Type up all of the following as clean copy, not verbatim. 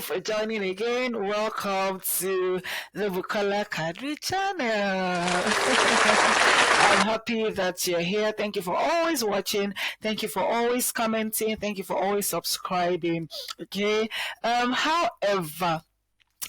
for joining again. Welcome to the Bukola Kadri channel. I'm happy that you're here. Thank you for always watching. Thank you for always commenting. Thank you for always subscribing. Okay. However,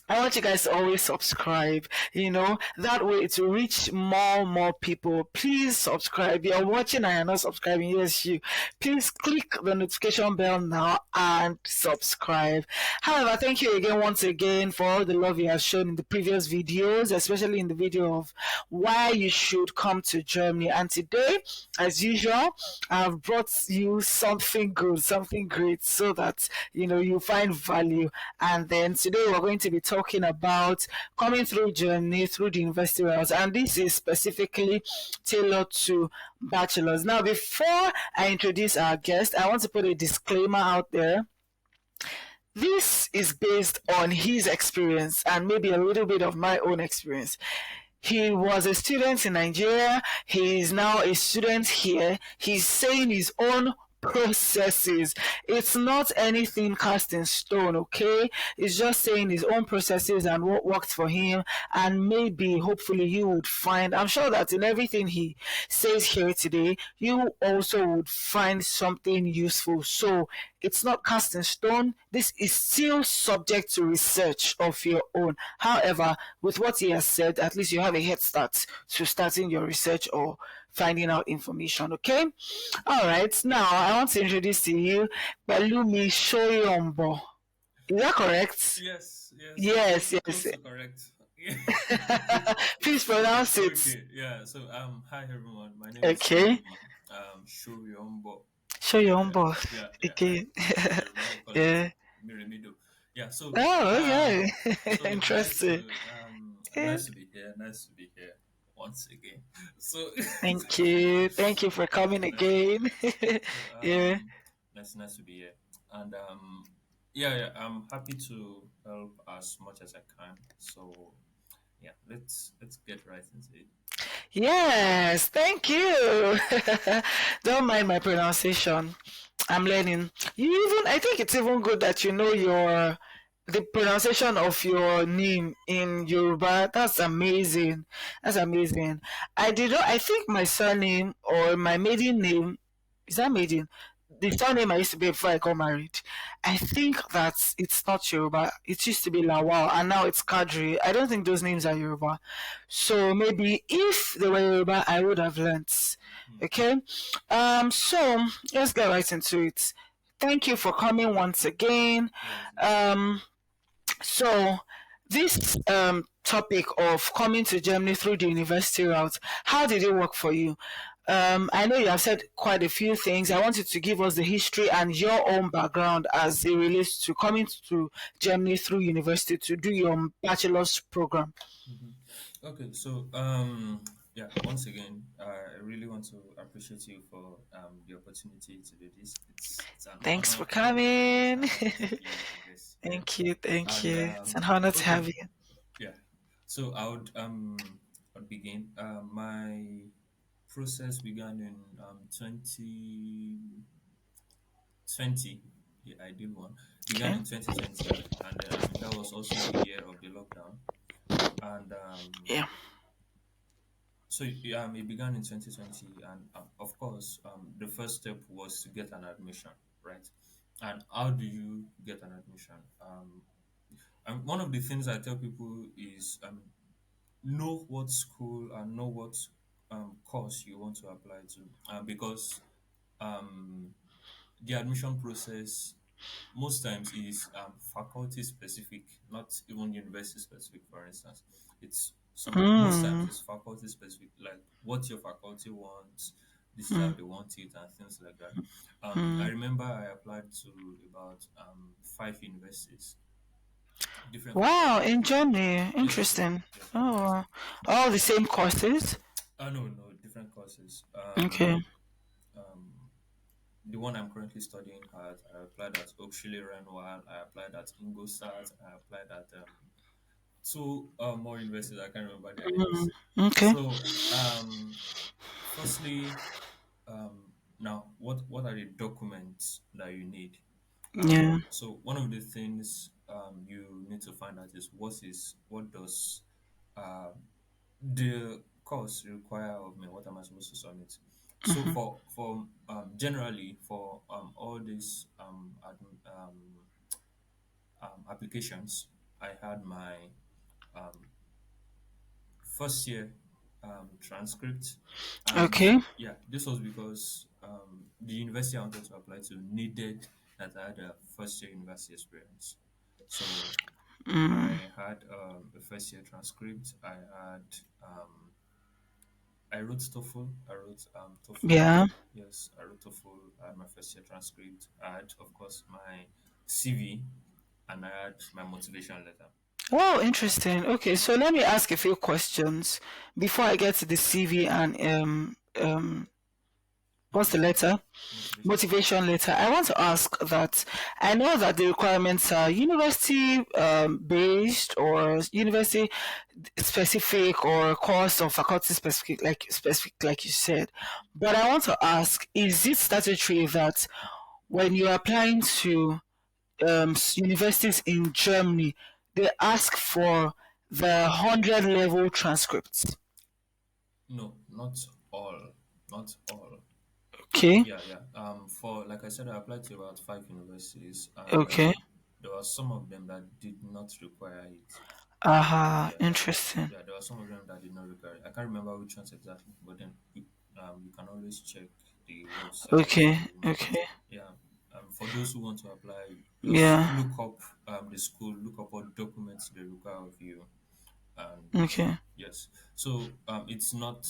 I want you guys to always subscribe, that way it will reach more people. Please subscribe. You're watching and you're not subscribing. Yes, you. Please click the notification bell now and subscribe. However, thank you again, once again, for all the love you have shown in the previous videos, especially in the video of why you should come to Germany. And today, as usual, I've brought you something good, something great, so that, you find value. And then today we're going to be talking about coming through Germany through the university routes, and this is specifically tailored to bachelors. Now, before I introduce our guest, I want to put a disclaimer out there. This is based on his experience and maybe a little bit of my own experience. He was a student in Nigeria. He is now a student here. He's saying his own processes. It's not anything cast in stone, okay? It's just saying his own processes and what worked for him. And maybe, hopefully, you would find, I'm sure that in everything he says here today, you also would find something useful. So it's not cast in stone. This is still subject to research of your own. However, with what he has said, at least you have a head start to starting your research or finding out information, okay? All right, now I want to introduce to you Balumi Shoyombo. Is that correct? Yes. Yes. Correct. Please pronounce it. Okay, yeah. So hi everyone. My name Okay. is Shoyombo. Shoyombo. Yeah. Okay. Yeah. Miramido. Yeah. So Oh, okay. so Interesting. nice to be here. Nice to be here once again. So Thank you. Thank you for coming again. Yeah. nice to be here. And yeah, I'm happy to help as much as I can. So yeah, let's get right into it. Yes, thank you. Don't mind my pronunciation. I'm learning. I think it's even good that you know the pronunciation of your name in Yoruba. That's amazing. That's amazing. I think my surname or my maiden name, is that maiden? The surname I used to be before I got married. I think that it's not Yoruba. It used to be Lawal and now it's Kadri. I don't think those names are Yoruba. So maybe if they were Yoruba, I would have learnt. Okay. So let's get right into it. Thank you for coming once again. So this topic of coming to Germany through the university route, how did it work for you? I know you have said quite a few things. I want you to give us the history and your own background as it relates to coming to Germany through university to do your bachelor's program. Okay, so yeah, once again, I really want to appreciate you for the opportunity to do this. It's an Thanks honor for to coming. be this. Yeah. Thank you. Thank And you. It's an honor to have okay, you. yeah. So I would begin. My process began in 2020. The ideal one began Okay. in 2020, and that was also the year of the lockdown. And Yeah. so it began in 2020, and of course, the first step was to get an admission, right? And how do you get an admission? And one of the things I tell people is know what school and know what course you want to apply to, because um, the admission process most times is faculty specific, not even university specific. For instance, it's most times Mm, it's faculty specific, like what your faculty wants. This is how mm, they want it, and things like that. I mm. remember I applied to about 5 universities, different Wow, faculties. in Germany. Yes, Interesting. yes, yes. Oh, all the same courses? No, different courses. Okay. Um, the one I'm currently studying at, I applied at Oakshire Renwal, I applied at Ingolstadt, I applied at two more universities. I can't remember their Mm, names. okay. So, firstly, now what are the documents that you need? Yeah. So one of the things you need to find out is what does uh, the course require of me? What am I supposed to submit? So for generally for all these applications, I had my um, first year transcript, and Okay. yeah, this was because the university I wanted to apply to needed that I had a first year university experience. So Mm, I had a first year transcript. I wrote TOEFL. I wrote TOEFL. yeah. Yes, I wrote TOEFL. I had my first year transcript. I had, of course, my CV, and I had my motivation letter. Oh, interesting. Okay, Yeah. so let me ask a few questions before I get to the CV and what's the Motivation. letter? Motivation letter. Motivation letter. I want to ask that I know that the requirements are university based or university specific or course or faculty specific like you said. But I want to ask, is it statutory that when you're applying to universities in Germany, they ask for the 100 level transcripts? No, not all. Not all. Okay, Yeah, yeah. For like I said, I applied to about five universities, and okay. there were some of them that did not require it. Aha, Yeah, yeah, interesting. yeah. There were some of them that did not require it. I can't remember which ones exactly, but then you can always check the website. Okay, You know, okay. yeah. For those who want to apply, just Yeah, look up the school, look up what documents they require of you, and okay. yes. So it's not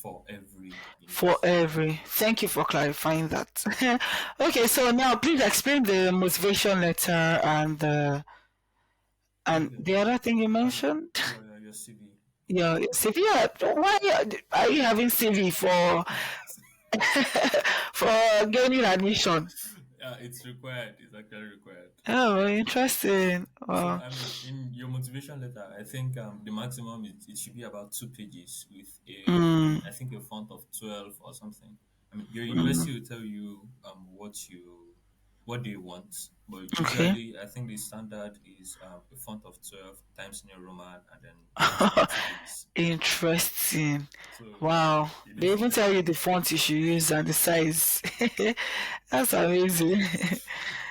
for every For university. every. Thank you for clarifying that. Okay, so now please explain the motivation letter and Okay. the other thing you And mentioned. your CV. Your CV. Yeah, why are you having CV for gaining admission? Yeah, it's required. It's actually required. Oh, interesting. So I mean, in your motivation letter, I think the maximum it should be about 2 pages with Mm, I think a font of 12 or something. I mean, your mm, university will tell you what they want, but okay. usually I think the standard is a font of 12 times New Roman and then just 2 pages. Interesting. So Wow. you They even need tell you the font you should use and the size. That's amazing.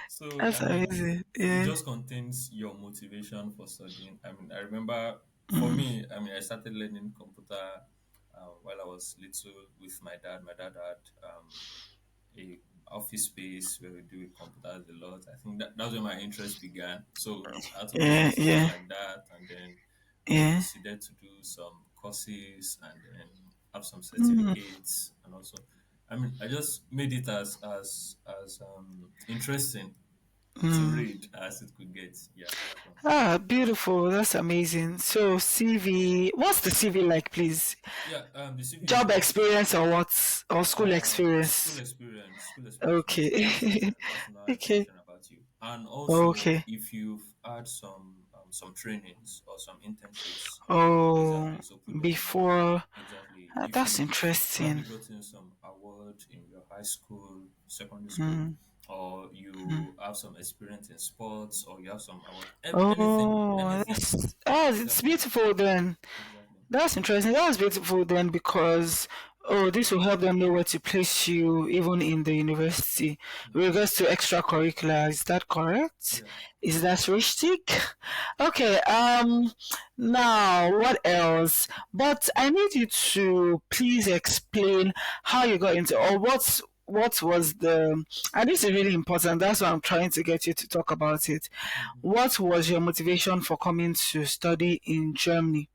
So, That's I mean, amazing. it Yeah. just contains your motivation for studying. I mean, I remember for Mm, me, I mean, I started learning computer while I was little with my dad. My dad had a office space where we do with computers a lot. I think that's where my interest began. So, out of yeah, necessity yeah, like that, and then we yeah. proceeded to do some courses and then have some Mm, certificates and also. I mean, I just made it as interesting to mm. read as it could get. Yeah. So Ah, beautiful. That's amazing. So CV, what's the CV like, please? yeah, the CV is Job just experience or what? Or school school experience? experience. School experience Okay. mostly. Just yeah, personal Okay. information about you, and also Okay. if you've had some trainings or some internships, Oh, exactly. So put those in there. before. Exactly. Ah, If that's you've probably interesting. gotten some award in your high school, secondary school, Mm. or Mm. you have some experience in sports, or you have some award, anything, Oh, anything. it's Exactly. beautiful then. Exactly. That's interesting. That's beautiful then because this will help them know where to place you even in the university. Yeah. With regards to extracurricular, is that correct? Yeah. Is that realistic? Okay, now what else? But I need you to please explain how you got into or what was the and this is really important. That's why I'm trying to get you to talk about it. Mhm. What was your motivation for coming to study in Germany?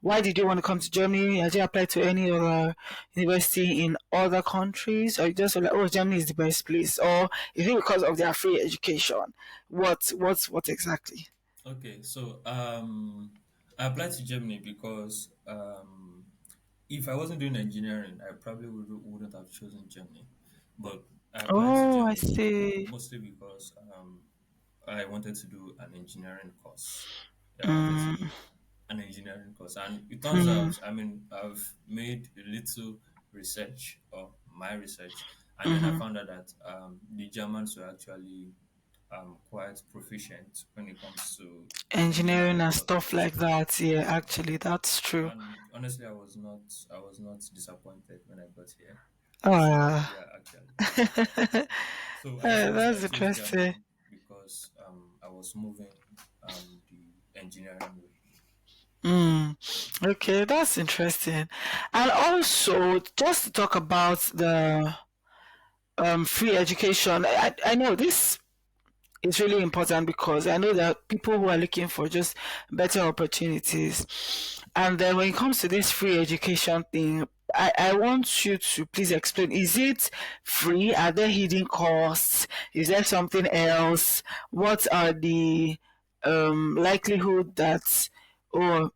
Why did you want to come to Germany? Has you applied to any other university in other countries? Or you just were like, oh, Germany is the best place? Or is it because of their free education? What exactly? Okay, so I applied to Germany because if I wasn't doing engineering, I probably wouldn't have chosen Germany. But I applied to Oh, I Germany see. mostly because I wanted to do an engineering course. Yeah, I wanted to Mm, do an engineering course, and it turns mm, out, I mean, I've made a little research or my research, and then I mm-hmm. found out that the Germans were actually quite proficient when it comes to Engineering engineering and stuff topics. like that. Yeah, actually, that's true. And honestly, I was not disappointed when I got here. So Oh, yeah, actually, yeah. So I chose that's Germany interesting. because I was moving the engineering way. Mm, okay, that's interesting. And also, just to talk about the free education, I know this is really important because I know that people who are looking for just better opportunities. And then when it comes to this free education thing, I want you to please explain, is it free? Are there hidden costs? Is there something else? What are the likelihood that, oh,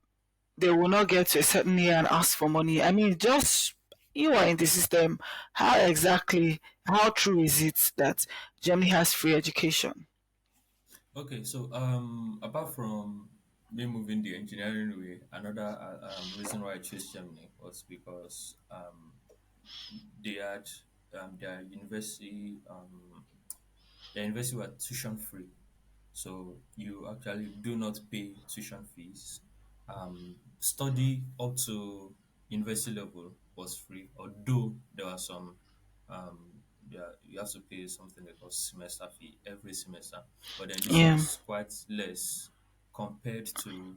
they will not get to a certain year and ask for money? I mean, just you are in the system. How exactly, how true is it that Germany has free education? Okay, so apart from me moving the engineering way, another reason why I chose Germany was because they had their university were tuition free. So you actually do not pay tuition fees. Study up to university level was free, although there are some yeah, you have to pay something they call semester fee every semester. But then this Yeah. was quite less compared to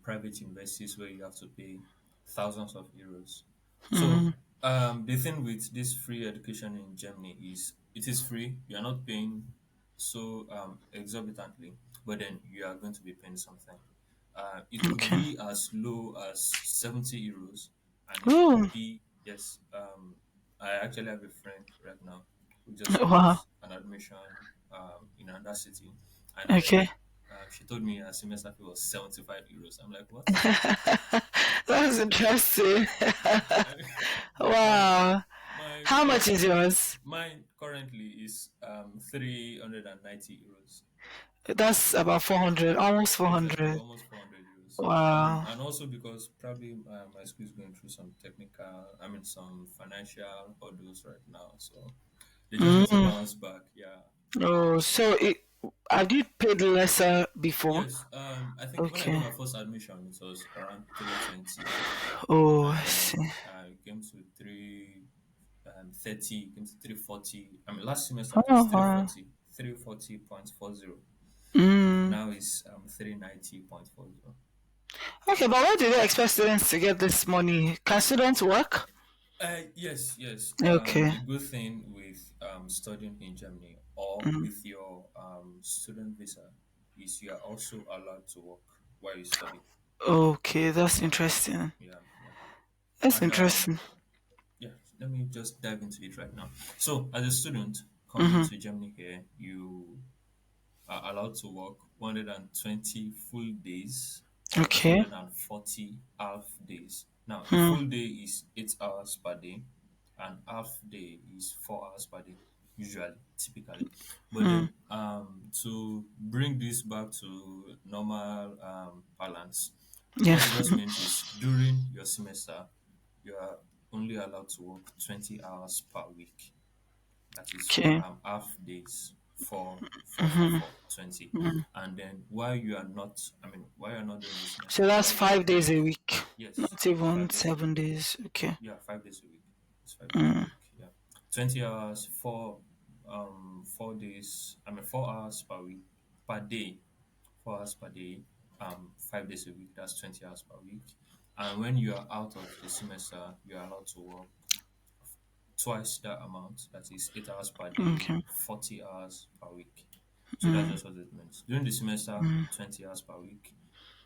private universities where you have to pay thousands of euros. So the thing with this free education in Germany is it is free. You are not paying so exorbitantly, but then you are going to be paying something. It could Okay. be as low as 70 euros, and it Oh, could be, yes. I actually have a friend right now who just got wow. an admission in another city, and Okay. then she told me her semester fee was 75 euros. I'm like, what? That's interesting. But Wow. my How my much is yours? mine currently is 390 euros. That's about 400, almost Exactly, 400. almost 400 euros. Wow. And also because probably my school is going through some technical, I mean, some financial hurdles right now. So they just need to Mm. bounce back. Yeah. Oh, so have you paid lesser before? Yes. I think when I got Okay. my first admission, it was around 320, Oh, I and see. then it came to 330, it came to 340. I mean, last semester it was Oh, wow. 340, 340.40. Mm. Now it's 390.40. Okay, but where do they expect students to get this money? Can students work? Yes, yes. Okay. The good thing with studying in Germany or with your student visa is you are also allowed to work while you study. Okay, that's Yeah, interesting. yeah, yeah. That's And interesting. yeah, let me just dive into it right now. So, as a student coming Mm-hmm. to Germany here, you are allowed to work 120 full days or Okay. 240 half days. Now, a Hmm. full day is 8 hours per day, and half day is 4 hours per day, usually, typically. But Hmm. then, to bring this back to normal balance, Yeah. what it just means is during your semester, you are only allowed to work 20 hours per week. That is Okay. half days, 4, 4, 4, 4, 20. And then while you are not, I mean, while you're not doing the So semester, that's while you are 5 days a break, week, yes, not even 5 days a week. 7 days. Okay. Yeah, 5 days a week. It's 5 days a week. Yeah, 20 hours, 4 days. I mean, 4 hours per week per day, 4 hours per day. 5 days a week. That's 20 hours per week. And when you are out of the semester, you are allowed to work twice that amount. That is 8 hours per day, Okay. 40 hours per week. So that's just what it means. During the semester, 20 hours per week.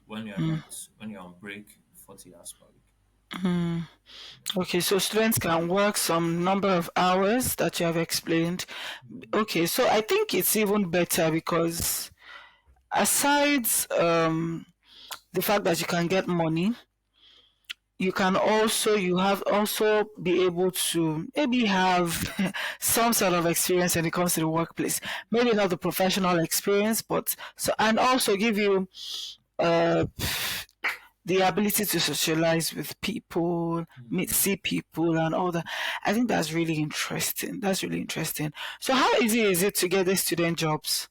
When you're not, when you're on break, 40 hours per week. Okay, so students can work some number of hours that you have explained. Mhm. Okay, so I think it's even better because aside the fact that you can get money, you have also be able to maybe have some sort of experience when it comes to the workplace. Maybe not the professional experience, but so and also give you uh the ability to socialize with people, Mhm. see people, and all that. I think that's really interesting. That's really interesting. So, how easy is it to get the student jobs?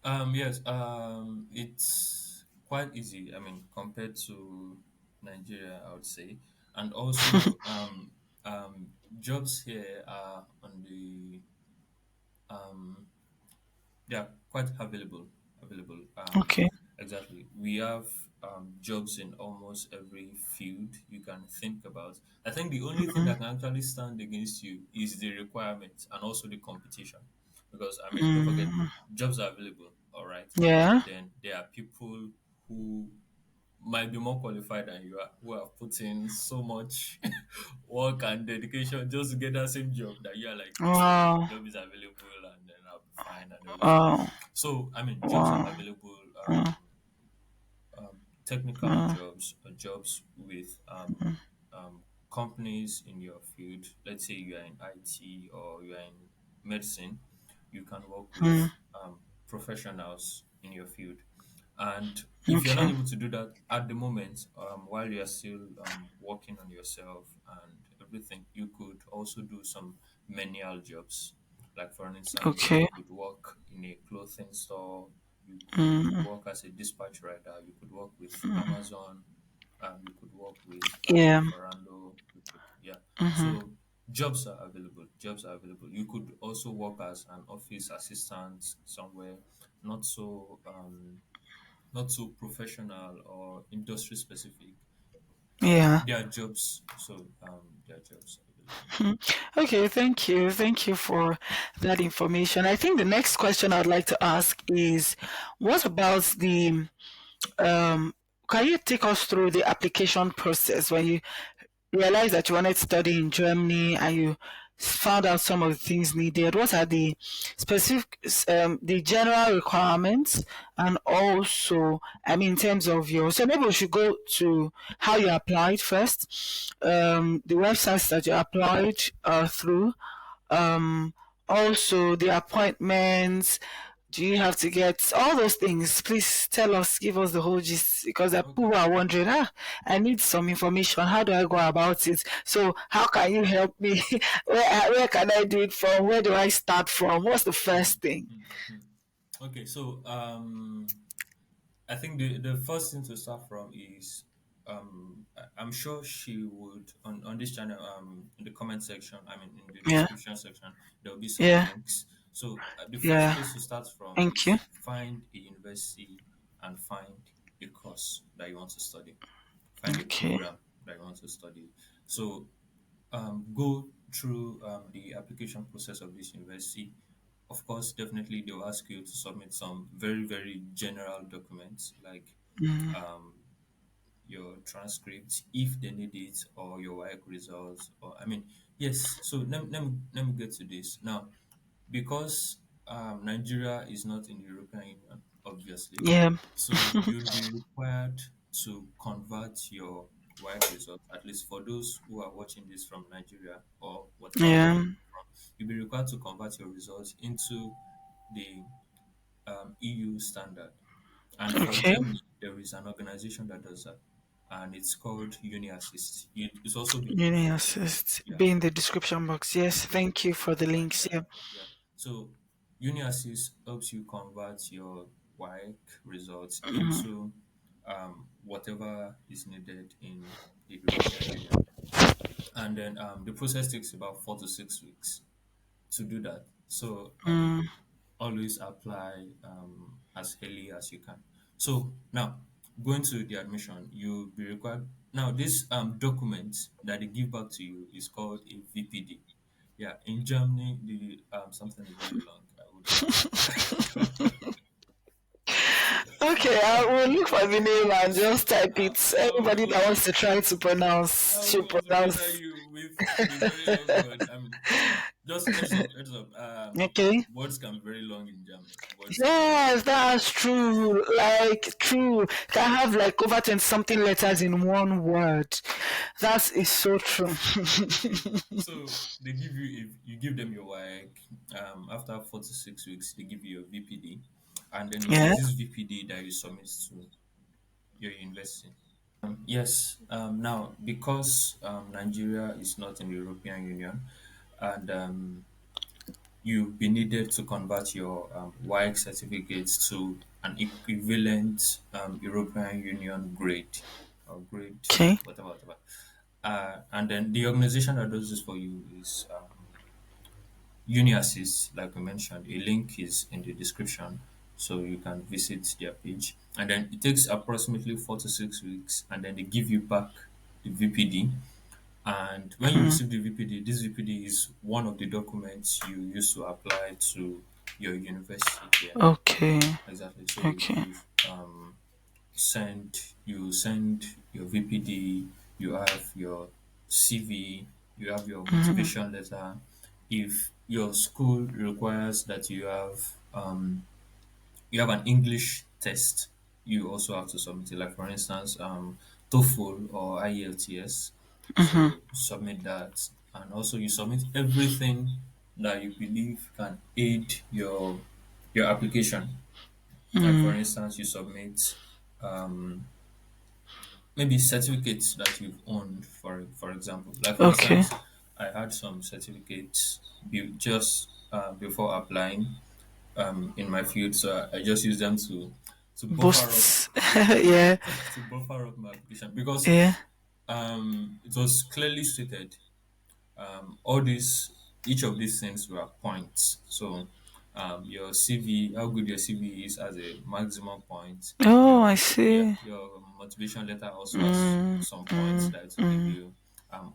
Yes, it's quite easy. I mean, compared to Nigeria, I would say, and also jobs here are on the um, they are quite available. Available. Okay. Exactly. We have jobs in almost every field you can think about. I think the only thing that can actually stand against you is the requirements and also the competition. Because I mean, don't forget, Mm, jobs are available, all right. yeah. But then there are people who might be more qualified than you are, who have put in so much work and dedication just to get that same job that you are like, the Wow. job is available and then I'll be fine and everything. Wow. So, I mean, jobs are Wow. available, Mm, technical mm, jobs, jobs with companies in your field. Let's say you are in IT or you are in medicine, you can work mm. with professionals in your field. And if you're not Okay. able to do that at the moment, while you're still working on yourself and everything, you could also do some menial jobs. Like, for instance, you Okay. could work in a clothing store, you could Mm, work as a dispatch rider, you could work with Amazon, you could work with yeah. Lieferando, you could, yeah. So jobs are available. Jobs are available. You could also work as an office assistant somewhere, not so not so professional or industry specific. Yeah. There are jobs, so there are jobs available. Okay, thank you. Thank you for that information. I think the next question I'd like to ask is what about the can you take us through the application process when you realized that you wanted to study in Germany and you found out some of the things needed? What are the specific, the general requirements, and also, I mean, in terms of your, so maybe we should go to how you applied first, the websites that you applied through, um, also the appointments. Do you have to get all those things? Please tell us, give us the whole gist, because the people Okay. who are wondering, I need some information. How do I go about it? So, how can you help me? Where can I do it from? Where do I start from? What's the Mm, first thing? mm, mm. Okay, so I think the first thing to start from is I'm sure she would on this channel in the comment section, I mean in the Yeah, description section, there will be some yeah, links. So the first yeah. place to start from Thank you. is find a university and find a course that you want to study. Find a Okay. program that you want to study. So go through the application process of this university. Of course, definitely they will ask you to submit some very, very general documents like um, your transcript if they need it, or your work results, or I mean, yes. So let me get to this now, because Nigeria is not in the European Union, obviously. Yeah, So you'll be required to convert your work results, at least for those who are watching this from Nigeria or whatever country yeah. you're from, you'll be required to convert your results into the EU standard. And for Okay. Germany, there is an organization that does that, and it's called UniAssist. It's also been in the Uni description. assist. Yeah, Be in the description box. Yes, yeah, thank you for the yeah, links. yeah, Yeah. yeah. So UniAssist helps you convert your WAEC results into whatever is needed in the European Union, and then the process takes about 4 to 6 weeks to do that. So always apply as early as you can. So now, going to the admission, you'll be required. Now, this document that they give back to you is called a VPD. Yeah, in Germany, the something is very long. I would. Okay, I will look for the name and just type I, it. I Anybody would that wants to try to I pronounce would should love to bother pronounce. you with the very long word. I mean, just heads up, heads up. Okay. Words can be very long in German. Words can be very Yes, long in that's German. true. Like true. Can have like over 20 something letters in one word. That is so true. So they give you, if you give them your work, after 4 to 6 weeks, they give you your VPD, and then it Yeah. is this VPD that you submit to your university. Yes. Now, because Nigeria is not in the European Union, and you'll be needed to convert your WAEC certificate to an equivalent European Union grade or grade, Okay. whatever, whatever. And then the organization that does this for you is UniAssist, like we mentioned. A link is in the description, so you can visit their page. And then it takes approximately 4 to 6 weeks, and then they give you back the VPD. And when you Mm. receive the VPD, this VPD is one of the documents you use to apply to your university here. Okay. Exactly. So Okay. you send your VPD, you have your CV, you have your Mm-hmm. motivation letter. If your school requires that you have an English test, you also have to submit it. Like for instance, TOEFL or IELTS. Mm-hmm. So submit that, and also you submit everything that you believe can aid your application. Like for Mm. instance, you submit um, maybe certificates that you've owned. For example, like for Okay. instance, I had some certificates just before applying in my field, so I just use them to buffer up Boosts. Yeah. to buffer up my application because Yeah. it was clearly stated all these each of these things were points. So your CV, how good your CV is, as a maximum point. Oh, I Yeah, see. your motivation letter also has Mm. some points Mm. that it will give Mm. you.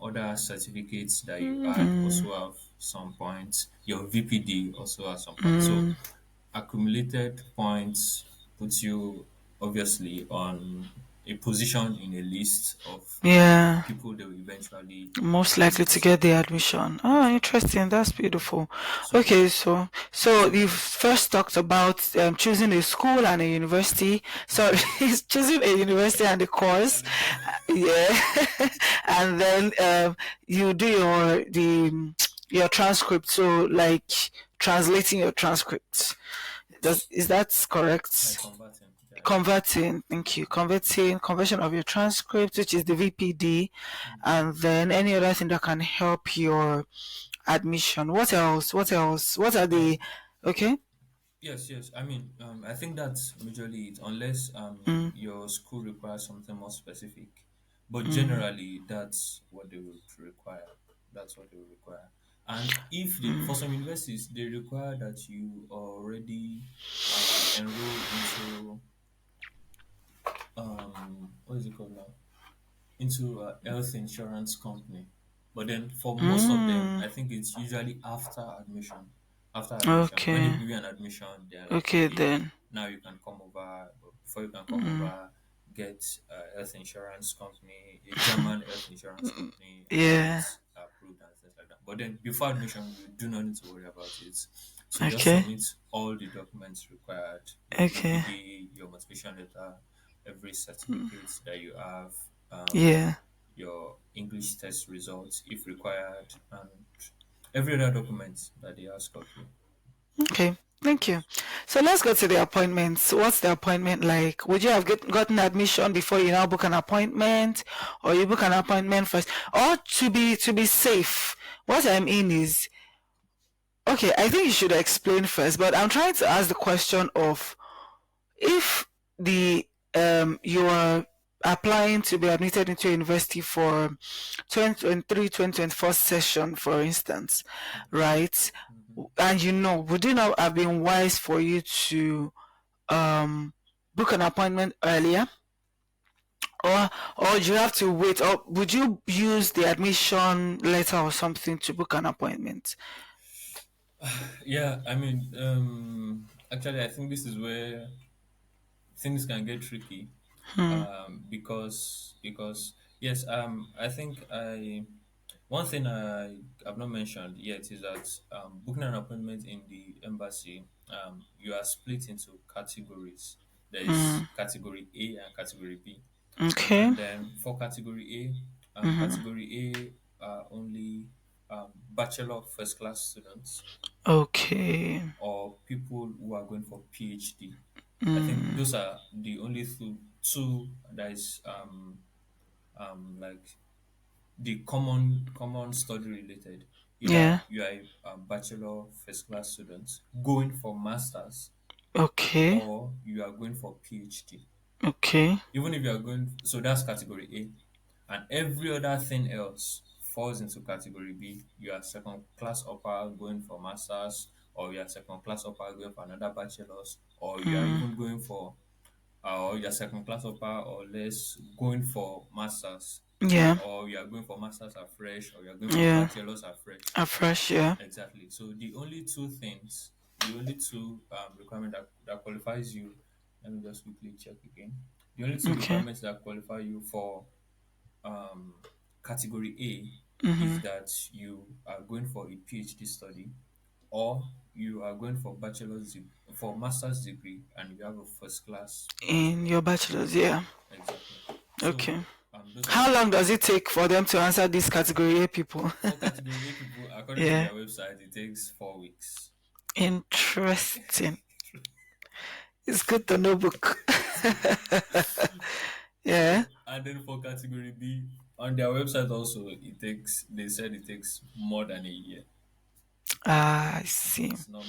Other certificates that you had Mm. also have some points. Your VPD also has some points. So Mm. accumulated points puts you obviously on a position in a list of Yeah. people they will eventually Most likely to admit. get the admission. Oh, Exactly. interesting. That's beautiful. So, Okay, so so you first talked about choosing a school and a university. So mhm. it's choosing a university and a course. And the course, Yeah, and then you do your transcript. So like translating your transcripts. Is that like correct? converting, yeah, yeah. Converting, thank you. Conversion of your transcript, which is the VPD, Mhm. and then any other thing that can help your admission. What else? What else? What are the Um, okay? yes, yes. I mean, I think that's majorly it, unless Mm, your school requires something more specific. But mm, generally, that's what they would require. That's what they would require. And if for some universities, they require that you already enrolled into what is it called now? Into a health insurance company. But then for most of them, mm. I think it's usually after admission. After admission, when they Okay. give you an admission, they're like, Okay okay, then. now you can come over. But before you can come Mm, over, get a health insurance company, a German health insurance company, and get yeah. it approved and things like that. But then before admission, you do not need to worry about it. So just Okay. submit all the documents required: your Okay. VPD, your motivation letter, every certificate that you have, Yeah. your English test results if required, and every other document that they ask of you. Okay. Thank you. Yes. So let's go to the appointments. What's the appointment like? Would you have gotten admission before you now book an appointment, or you book an appointment first? Or to be safe, what I mean is, okay, I think you should explain first. But I'm trying to ask the question of if the you are applying to be admitted into a university for 2023-2024 session, for instance, Okay. right? Hmm. And would it not have been wise for you to book an appointment earlier, or do you have to wait, or would you use the admission letter or something to book an appointment? Yeah, I mean, actually, I think this is where things can get tricky, because yes, I think I one thing I have not mentioned yet is that booking an appointment in the embassy, you are split into categories. There is Mm, category A and category B. okay. And then for category A are only bachelor first class students Okay. or people who are going for PhD. I think Mm, those are the only two that is like the common study related. Either Yeah. you are a bachelor first class student going for masters, Okay. or you are going for PhD. Okay. Even if you are going, so that's category A, and every other thing else falls into category B. You are second class upper going for masters, or you are second class upper going for another bachelor's, or you are Mm. even going for, or you are second class upper or less going for masters, Yeah. or you are going for masters afresh, or you are going for Yeah. bachelors afresh. Afresh. Yeah. Exactly. So the only two things, the only two requirement that qualifies you, let me just quickly check again. The only two Okay. requirements that qualify you for um, category A Mm-hmm. is that you are going for a PhD study, or you are going for for master's degree, and you have a first class In bachelor. your bachelor's. Yeah. Exactly. So Okay. those are How the long does it take for them to answer this category A people? for category A people. According to Yeah. their website, it takes 4 weeks. Interesting. It's good to know book. It's good. Yeah. And then for category B, on their website also, they said it takes more than a year. Ah, I see. It's not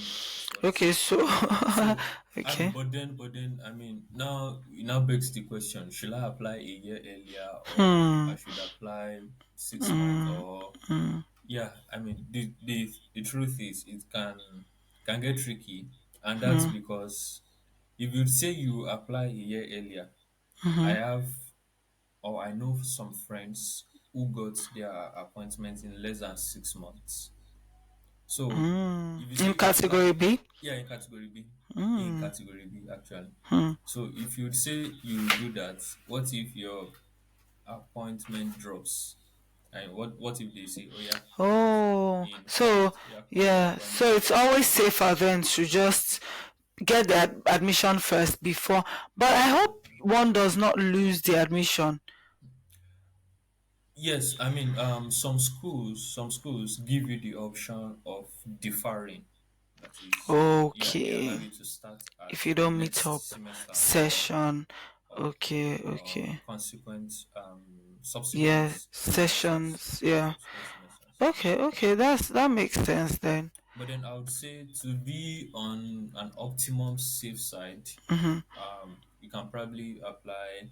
Okay, so so. okay. I mean, now it now begs the question: should I apply a year earlier, or Hmm. I should apply 6 months? Hmm. Or Hmm. yeah, I mean, the truth is it can get tricky, and that's Hmm. because if you say you apply a year earlier, I Hmm. have, or I know some friends who got their appointment in less than 6 months. So Hmm. if you say In you apply, category B. yeah, in category B, Hmm. actually. Hmm. So if you say you do that, what if your appointment drops? And what if they say, oh yeah, Oh, in so fact, yeah, come for yeah, so appointment. it's always safer then to just get the admission first before. But I hope one does not lose the admission. Yes, I mean, some schools give you the option of deferring. That is, yeah, they allow Okay, you to start at if you the don't meet up next semester, session. or Okay, okay. consequent subsequent Yeah, semesters. sessions. Yeah, Yeah. subsequent semesters. Okay, okay. That makes sense then. But then I would say to be on an optimum safe side, Mm-hmm. you can probably apply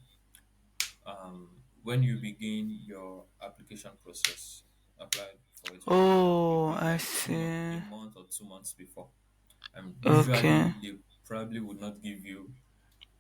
when you begin your application process. Apply for it Oh, maybe I like a see. month or 2 months before. Usually Okay, they probably would not give you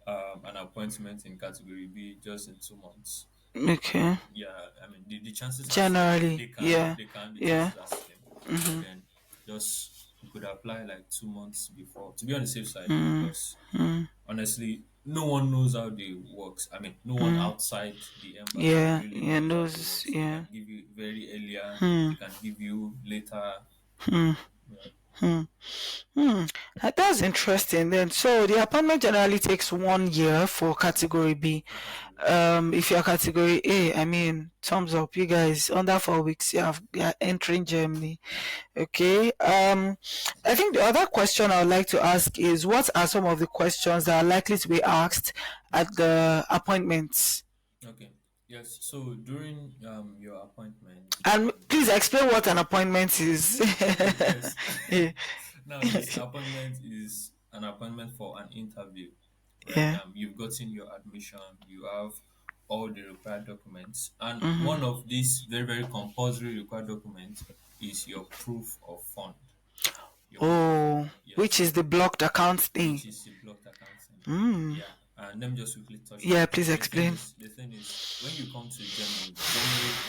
an appointment in category B just in 2 months. okay. Yeah, I mean the chances are slim. Generally, yeah, The yeah. chances are slim. But Mm-hmm. then just you could apply like 2 months before to be on the safe side, Mm, because mm, honestly, no one knows how they works. I mean, no one mm. outside the embassy Yeah, really yeah. knows how they Those, works. They yeah. can give you very earlier, Hmm, they can give you later. hmm, Yeah, hmm. Hmm. That's interesting then. So the appointment generally takes 1 year for category B. for category B. If you're category A, I mean, thumbs up, you guys. Under 4 weeks, you are entering Germany. Okay. I think the other question I would like to ask is, what are some of the questions that are likely to be asked at the appointments? Okay. Yes. So during your appointment, And please explain what an appointment is. okay, yes. Yeah. Now, yes, appointment is an appointment for an interview, right? Yeah. You've gotten your admission, you have all the required documents, and Hmm. one of these very, very compulsory required documents is your proof of fund. Your proof of fund, Oh, which yes, is the blocked account thing. which is a blocked accounting. Mm. Yeah, and let me just quickly touch on Yeah, it. please explain. The thing is, when you come to Germany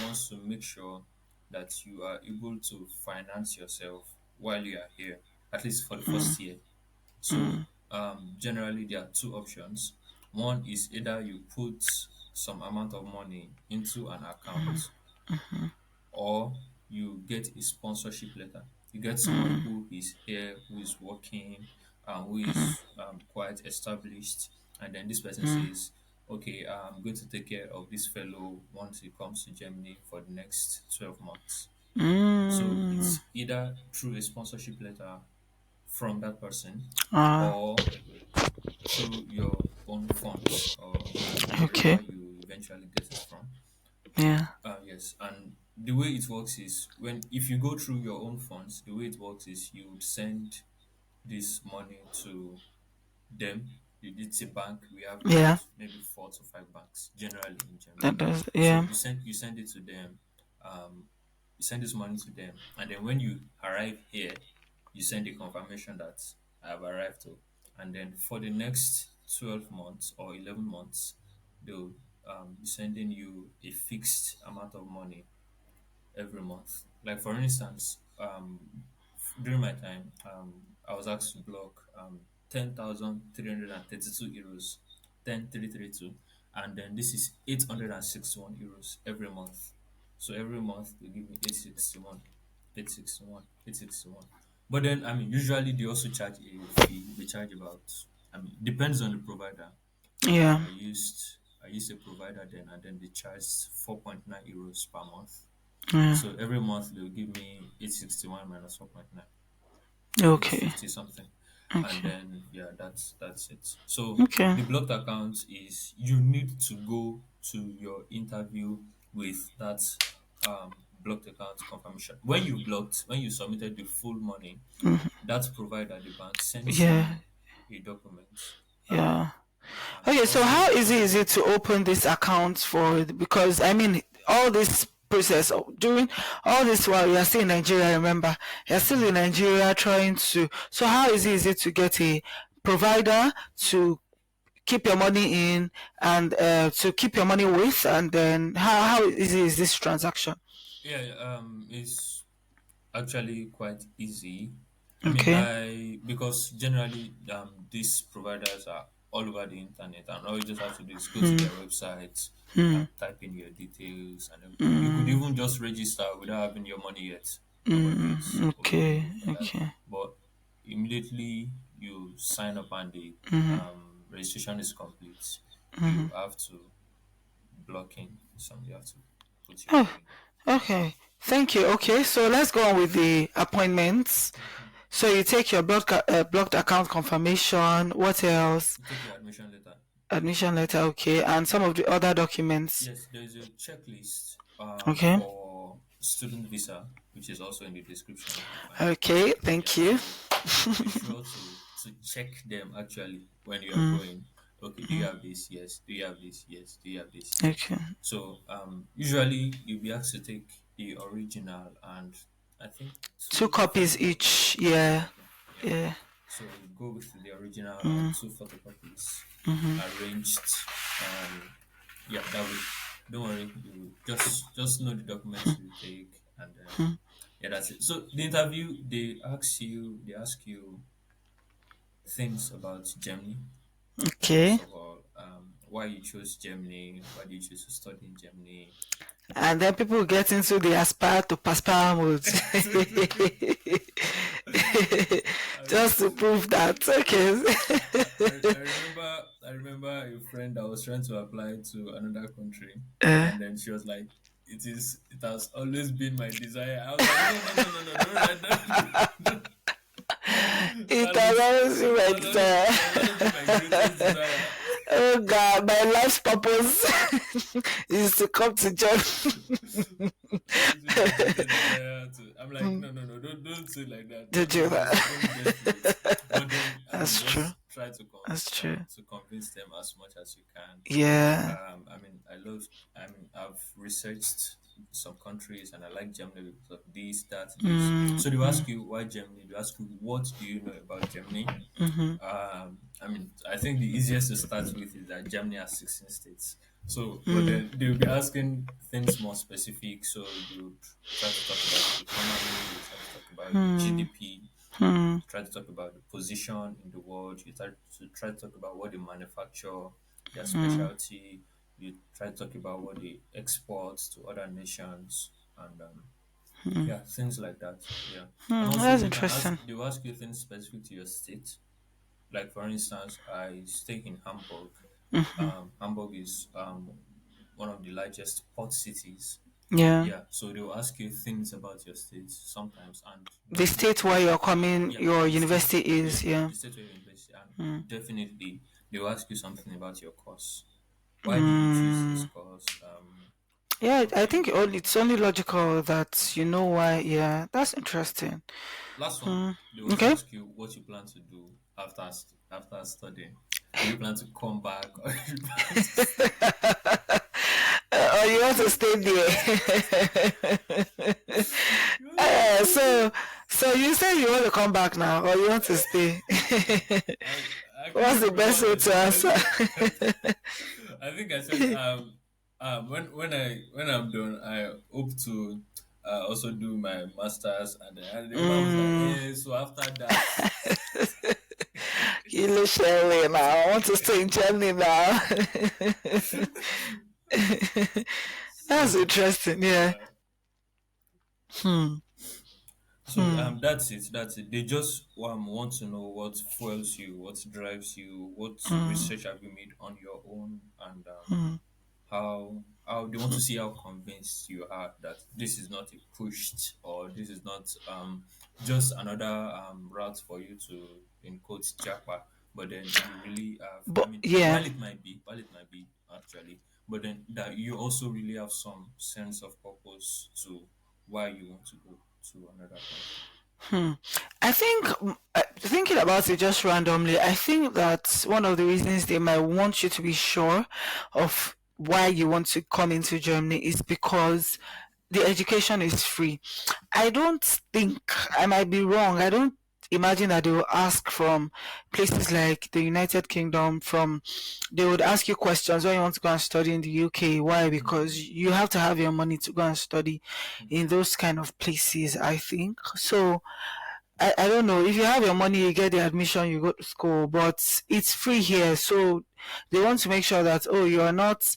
wants to make sure that you are able to finance yourself while you are here, at least for the first year. So, generally, there are two options. One is either you put some amount of money into an account, or you get a sponsorship letter. You get someone who is here, who is working, who is quite established, and then this person says, "Okay, I'm going to take care of this fellow once he comes to Germany for the next 12 months." So Mm. it's either through a sponsorship letter from that person, Ah, or through your own funds, or wherever okay. you eventually get it from. Yeah. Yes, and the way it works is when if you go through your own funds, the way it works is you would send this money to them. It's a bank. We have about Yeah. maybe 4 to 5 banks generally in That Germany. does. So Yeah. you send it to them. Um, you send this money to them, and then when you arrive here, you send a confirmation that I have arrived to, and then for the next 12 months or 11 months, they'll be sending you a fixed amount of money every month. Like for instance, during my time, I was asked to block 10,332 euros, 10,332, and then this is 861 euros every month. So every month they give me 861, 861, 861. But then I mean, usually they also charge a fee. They charge about, I mean, depends on the provider. Yeah. I used a provider then, and then they charged 4.9 euros per month. Yeah. So every month they'll give me 861 minus 4.9, Okay. 850 something. And Okay. then yeah, that's it. So Okay. the blocked account is you need to go to your interview with that blocked account confirmation. When you submitted the full money, that provider, the bank, sends Yeah. you a document. Yeah. Um and Okay, so also how easy also is it to open this account for? Because I mean, all this process doing all this while you're still in Nigeria. Remember, you're still in Mhm. Nigeria trying to. So how easy is it to get a provider to keep your money in and to keep your money with, and then how easy is this transaction? Yeah, it's actually quite easy. I mean, Okay. I because generally these providers are all over the internet, and all you just have to do is go to Hmm. their websites, Hmm. type in your details and everything. You could Hmm. even just register without having your money yet. Nobody is Hmm. holding Okay. you for that. Okay. But immediately you sign up and the registration is complete, you have to block in some. You have to put your Oh, name. okay. Thank you. Okay, so let's go on with the appointments. Mhm. So you take your blocked account confirmation. What else? You take your admission letter. Admission letter. Okay, and some of the other documents. Yes, there is a checklist Okay. for student visa, which is also in the description if you find it. Okay. Yeah, Thank you. so be sure to check them actually when you are Mm, going. Okay, do you have this? Yes. Do you have this? Yes. Do you have this? Yes. okay. So usually you'll be asked to take the original and I think Two two copies photocopies. each. Yeah, Yeah. yeah, yeah. Yeah. So go with the original and Mm, two photocopies mm-hmm, arranged. Yeah, that way. Don't worry. You just know the documents you take, and then mm. yeah, that's it. So the interview, they ask you things about Germany. Okay. First of all, why you chose Germany? Why did you choose to study in Germany? And then people get into the aspire to paspire mode. I, Just to prove that. I Okay. remember a friend that was trying to apply to another country, uh, and then she was like, it has always been my desire." I was like, "No, no, no, no, no, don't write that." it That has looks always been my it has always been my greatest desire. desire. Oh God, my life's purpose is to come to join. It's always been my greatest desire to. I'm like, no, no, no, don't say it like that. Did you Let me get through it. But then, I mean, That's true. just try That's true. to convince them as much as you can. Yeah. I mean, I've researched some countries and I like Germany because of this, that, this. Mm, So they will mm, ask you why Germany. They ask you what do you know about Germany. mm-hmm, I mean, I think the easiest to start with is that Germany has 16 states. So, but mm, then they'll be asking things more specific. So you would try to talk about the economy. You try to talk about the mm, GDP. You mm, try to talk about the position in the world. You try to talk about what they manufacture, their mm, specialty. You try to talk about what they export to other nations, and yeah, things like that. Yeah, and mm. also That's interesting. they will ask you things specific to your state. Like for instance, I stay in Hamburg. Hamburg is one of the largest port cities. Yeah. Yeah, so they will ask you things about your state sometimes, and The state where definitely, you're coming, yeah, your the state, university yeah, is. Yeah. the state where you university, Mm, and definitely they will ask you something about your course. Why did you choose this mm, course? Yeah, I Okay. think it's only logical that you know why. Yeah, that's interesting. Last one. Hmm. They will Okay. ask you what you plan to do after studying. Do you plan to come back or do you plan to stay? Or you want to stay there? You want to stay So, there? you say you want to come back now, or you want to stay? I, I What's couldn't the best remember way what I to said. answer? I think I said when I'm done, I hope to also do my masters, and the woman was like, mm, "Eh, so after that." you look Shirley now. I want to stay in Germany now. That's So interesting. Yeah. yeah. Hmm. So Hmm. that's it. That's it. They just want to know what fuels you, what drives you, what Hmm. research have you made on your own, and Hmm. how they want to see how convinced you are that this is not a pushed, or this is not just another route for you to, in quotes, japa, but then you really have, I But mean, yeah. while it might be actually, but then that you also really have some sense of purpose to why you want to go to another country. Hmm. I think thinking about it just randomly, I think that one of the reasons they might want you to be sure of why you want to come into Germany is because the education is free. I don't think, I might be wrong. I don't imagine that they will ask from places like the United Kingdom, from they would ask you questions when you want to go and study in the UK. Why? Because Mm, you have to have your money to go and study mm, in those kind of places, I think. So I don't know. If you have your money, you get the admission, you go to school, but it's free here. So they want to make sure that, oh, you're not,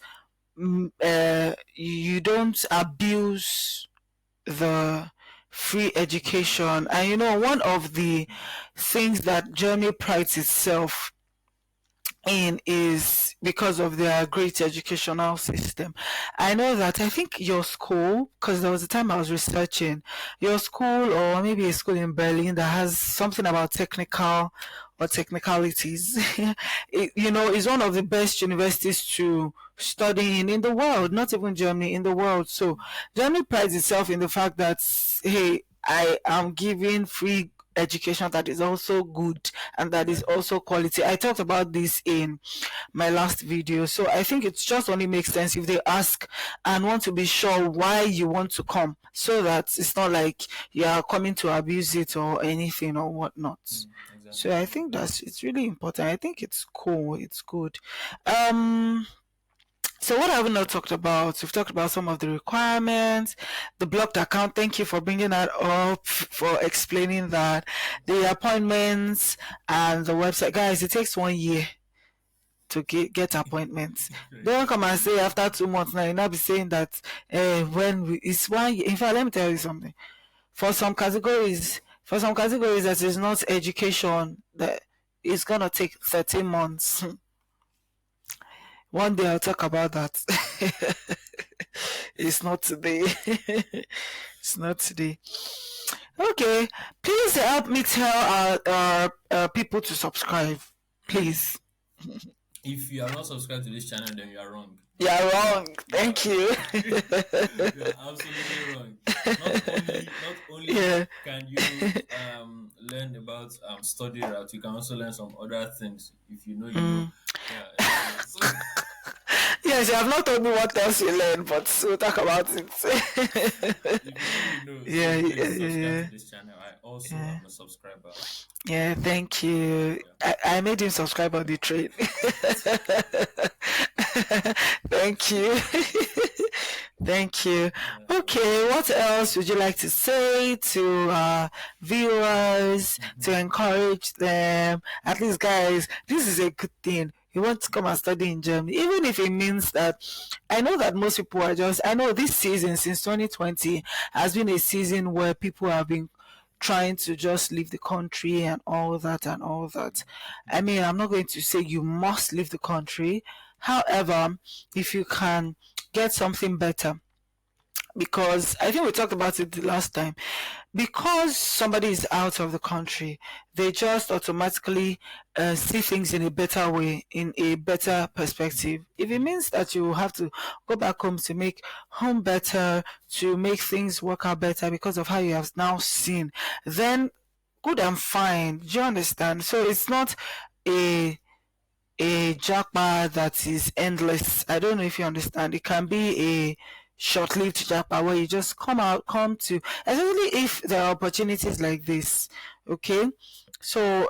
you don't abuse the free mm, education. And you know, one of the things that Germany prides itself in is because of their great educational system. I know that I think your school, because there was a time I was researching, your school or maybe a school in Berlin that has something about technical or technicalities, you know, is one of the best universities to study in the world, not even Germany, in the world. So Germany prides itself in the fact that, hey, I am giving free education that is also good and that is exactly. also quality. I talked about this in my last video. So I think it just only makes sense if they ask and want to be sure why you want to come so that it's not like you are coming to abuse it or anything or whatnot. So Exactly. I think that's it's really important. I think it's cool. It's good. Um so what have we not talked about? We've talked about some of the requirements, the blocked account. Thank you for bringing that up, for explaining that, the appointments and the website. Guys, it takes 1 year to get appointments. Don't come and say after 2 months now. You now be saying that it's 1 year. In fact, let me tell you something. For some categories that is not education, that it's gonna take 13 months. One day I'll talk about that. It's not today. It's not today. Okay, please help me tell our people to subscribe. Please. If you are not subscribed to this channel, then you are wrong. You're wrong. You Thank are you. you are absolutely wrong. Not only Yeah. can you learn about study route, you can also learn some other things. If you know, you know. Mm. Yeah. So Yes, you have not told me what else you learned, but we'll talk about it. if you know, you know. Yeah, So yeah, please subscribe yeah, to this channel. I also yeah. am a subscriber. Yeah, thank you. Yeah. I made him subscribe on the train. Thank you. Thank you. Yeah. Okay, what else would you like to say to viewers to Mhm. encourage them? At least, guys, this is a good thing. You want to come and study in Germany, even if it means that I know that most people are just. I know this season since 2020 has been a season where people have been trying to just leave the country and all that and all that. I mean, I'm not going to say you must leave the country. However, if you can get something better, because I think we talked about it the last time. Because somebody is out of the country, they just automatically see things in a better way, in a better perspective. If it means that you have to go back home to make home better, to make things work out better because of how you have now seen, then good and fine. Do you understand? So it's not a jackpot that is endless. I don't know if you understand. It can be a short-lived jackpot where you just come to, especially if there are opportunities like this. Okay, so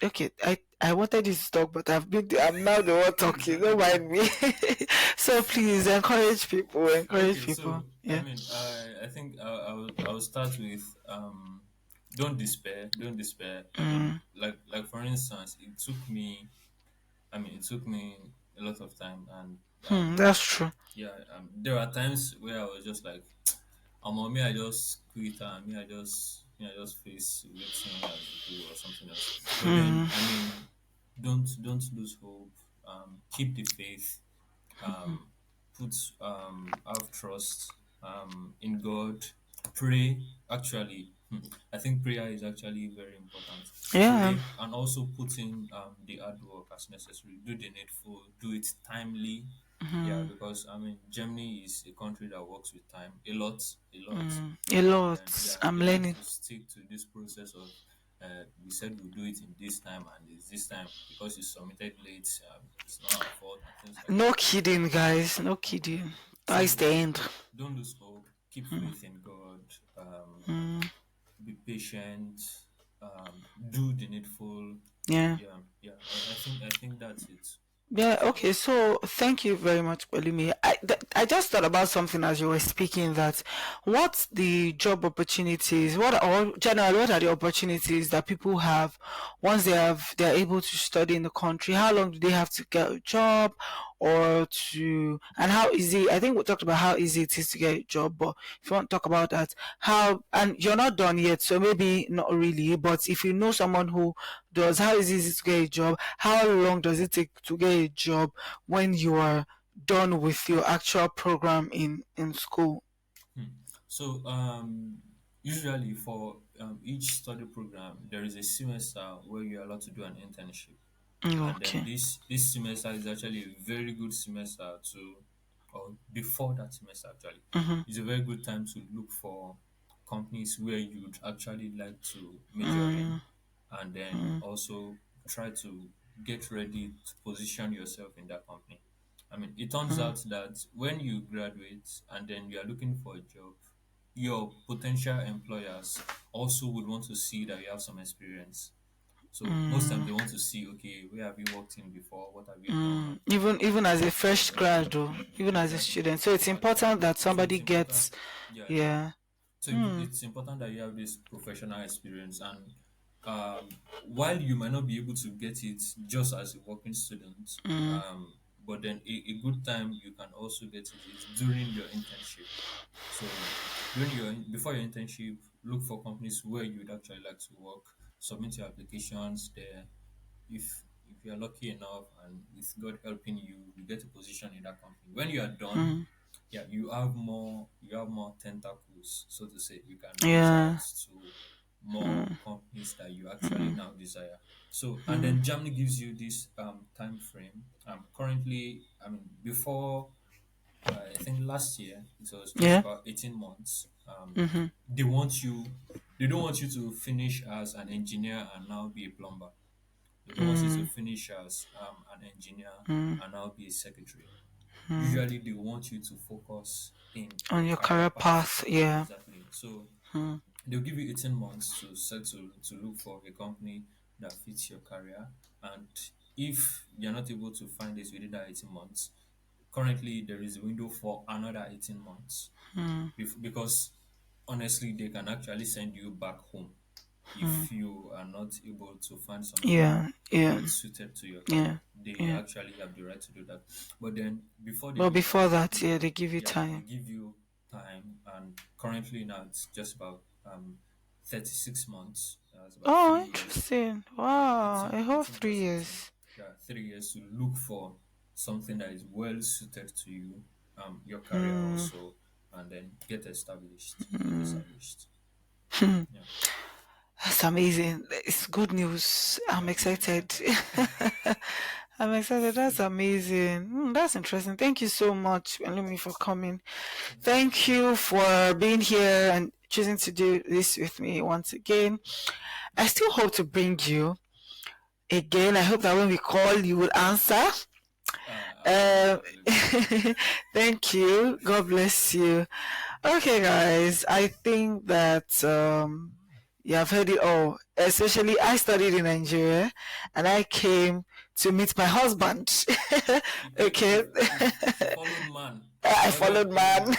okay, I wanted you to talk, but I'm now the one talking. Don't mind me. So please encourage people. Encourage Okay, people. so I Yeah. mean, I think I'll start with don't despair, don't despair. I mean, like for instance, it took me. I mean, it took me a lot of time, and That's true. yeah, there are times where I was just like, on me, I just quit, and I just face waiting I will do or something else. But then, I mean, don't lose hope. Keep the faith, put have trust in God, pray. Actually, I think prayer is actually very important. Yeah. Pray and also put in the hard work as necessary. Do the needful. Do it timely. Yeah, because I mean Germany is a country that works with time a lot, A and then lot. yeah, I'm they like learning. to stick to this process of we said we'll do it in this time and it's this time because you submitted late, it's not our fault and things like No that. kidding, guys. No Yeah. kidding. That's So the end. don't lose hope. Keep faith in God. Be patient. Do the needful. Yeah. Yeah, yeah. I think that's it. Yeah, That's it. okay, so thank you very much, Olumi. I just thought about something as you were speaking, that what's the job opportunities, or generally, what are the opportunities that people have once they're able to study in the country? How long do they have to get a job, or and how easy, I think we talked about how easy it is to get a job, but if you want to talk about that, and you're not done yet, so maybe not really, but if you know someone who does, how easy is it to get a job? How long does it take to get a job when you are done with your actual program in school? So usually for each study program, there is a semester where you're allowed to do an internship. And then Okay. this semester is actually a very good semester to, or before that semester actually, it's a very good time to look for companies where you'd actually like to major in, and then also try to get ready to position yourself in that company. I mean, it turns out that when you graduate and then you are looking for a job, your potential employers also would want to see that you have some experience. So most times they want to see, okay, where have you worked in before? What have you done? Even as a fresh Exactly. grad, or even as a Exactly. student, so it's Exactly. important that So somebody it's gets. important. Yeah, yeah. Yeah. So it's important that you have this professional experience, and while you might not be able to get it just as a working student, but then a good time you can also get it is during your internship. So during your before your internship, look for companies where you'd actually like to work. Submit your applications there. If you are lucky enough and with God helping you, you get a position in that company. When you are done, yeah, you have more tentacles, so to say. You can reach out Yeah. to more companies that you actually now desire. So and then Germany gives you this time frame. Currently, I mean before I think last year it was just Yeah. about 18 months. They want you they don't want you to finish as an engineer and now be a plumber. They don't want you to finish as an engineer and now be a secretary. Usually they want you to focus in On your your career career path. path, yeah. Exactly. So they'll give you 18 months to settle to look for a company that fits your career. And if you're not able to find this within that 18 months, currently there is a window for another 18 months. Because honestly, they can actually send you back home if you are not able to find something Yeah. Yeah. well suited to your Yeah. career. They Yeah. actually have the right to do that. But then before they But do before that, that, yeah, they give you yeah, they time. give you time. And currently now it's just about 36 months. It's about Oh, 3 years. interesting. Yeah, Wow, a whole 18 three plus 18. years. Yeah, 3 years to look for something that is well suited to you. your career also, and then get established. Yeah. That's amazing. It's good news. I'm excited. I'm excited. That's amazing. That's interesting. Thank you so much, Elumi, for coming. Thank Thank you for being here and choosing to do this with me once again. I still hope to bring you again. I hope that when we call, you will answer. No Um, problem. thank you. God bless you. Okay, guys. I think that you have heard it all. Especially, I studied in Nigeria, and I came to meet my husband. Okay, She followed man. I Whether followed man.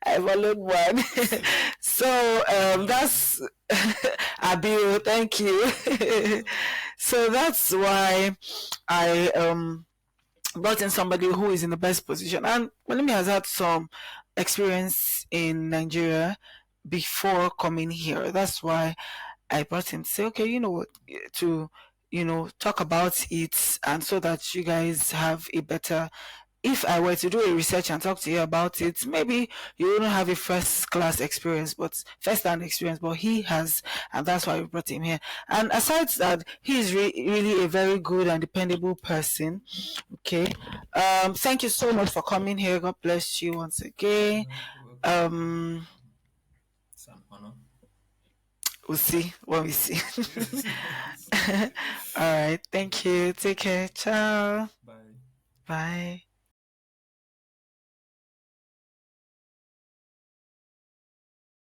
I followed one. So um that's Abiu, thank you. So that's why I brought in somebody who is in the best position. And Malimi has had some experience in Nigeria before coming here. That's why I brought him to say, okay, you know what, to talk about it, and so that you guys have a better. If I were to do a research and talk to you about it, maybe you wouldn't have a first class experience, but first hand experience, but he has, and that's why we brought him here. And aside that, he is really a very good and dependable person. Okay. Thank you so much for coming here. God bless you once again. you're welcome. Um, It's an honor. we'll see when we see. See. All right. Thank you. Take care. Ciao. Bye. Bye.